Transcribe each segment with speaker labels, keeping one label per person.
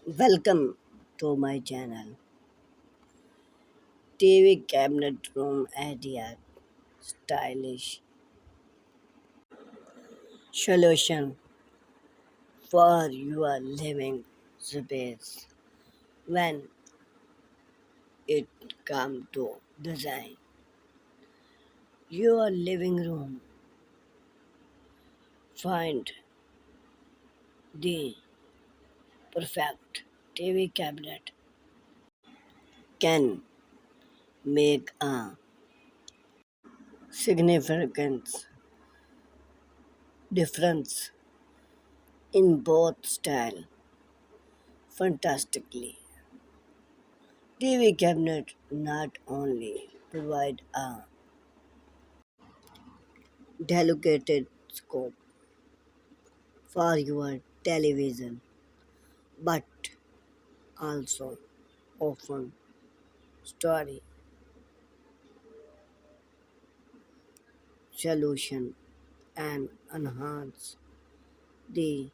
Speaker 1: Welcome to my channel. TV cabinet room idea stylish solution for your living space when it comes to design. Your living room find the perfect TV cabinet can make a significant difference in both style fantastically. TV cabinet not only provide a delicate scope for your television but also often story solution and enhance the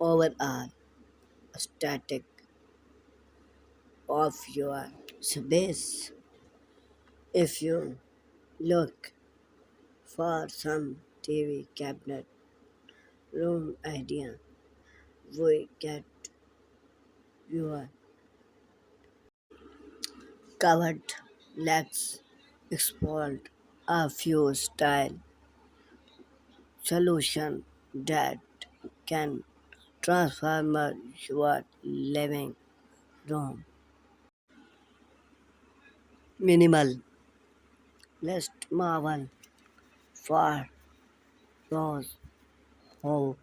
Speaker 1: overall aesthetic of your space. If you look for some TV cabinet room idea, we get your covered. Let's explore a few style solution that can transform your living room. Minimal. Let's marvel for those who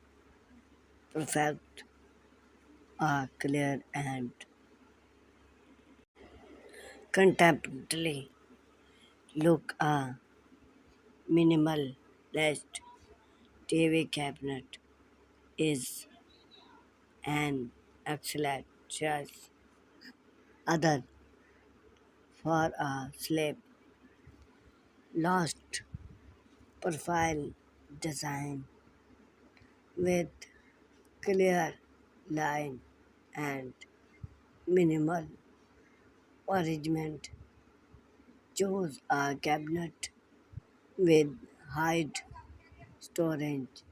Speaker 1: perfect a clear and contemporary look. A minimalist TV cabinet is an excellent choice. Other for a sleep lost profile design with clear line and minimal arrangement. Choose a cabinet with height storage,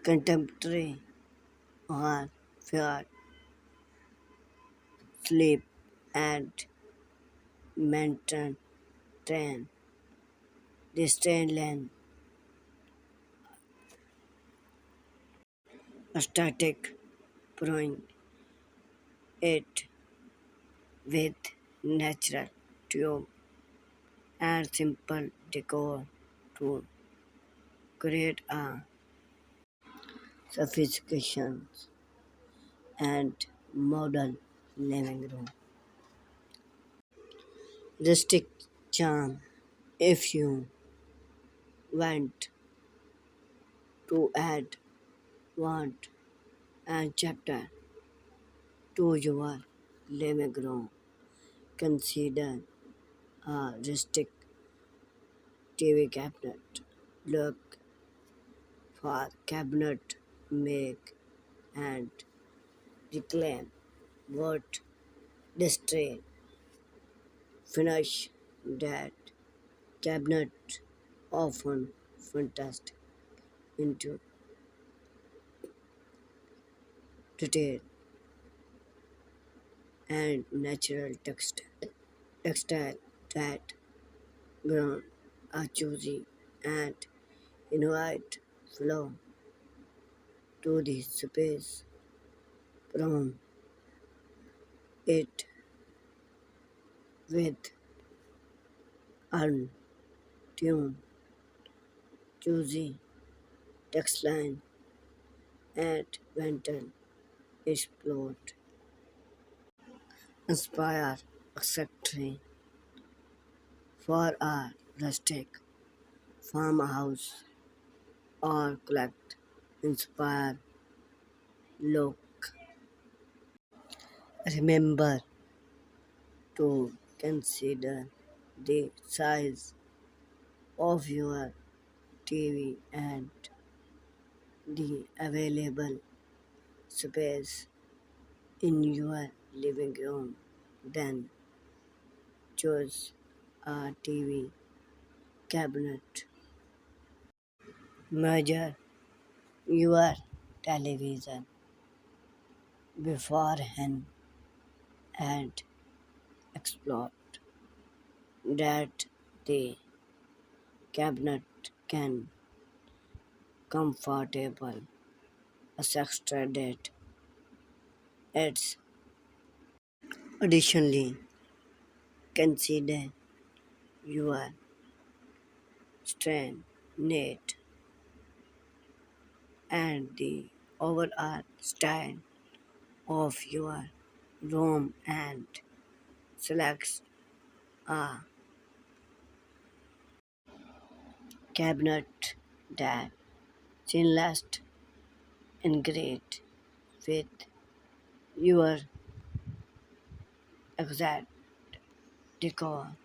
Speaker 1: contemporary or fair sleep and maintain the strain length, static pouring it with natural tube and simple decor to create a sophistication and modern living room. Rustic charm. If you want to add want and chapter to your living room, consider a rustic TV cabinet. Look for cabinet make and reclaim wood display finish that cabinet often fantastic into detail and natural textile that ground are choosy and invite flow to the space from it with untuned choosy text line and Venton explode inspire accessory for a rustic farmhouse or collect inspire look. Remember to consider the size of your TV and the available space in your living room, then choose a TV cabinet. Measure your television beforehand and explore that the cabinet can comfortable extended its. Additionally, consider your strength, net, and the overall style of your room and select a cabinet that seamless integrate with your exact decor.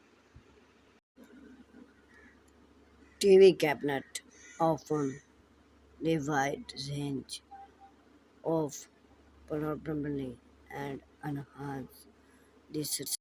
Speaker 1: TV cabinet often the wide range of probably and enhance this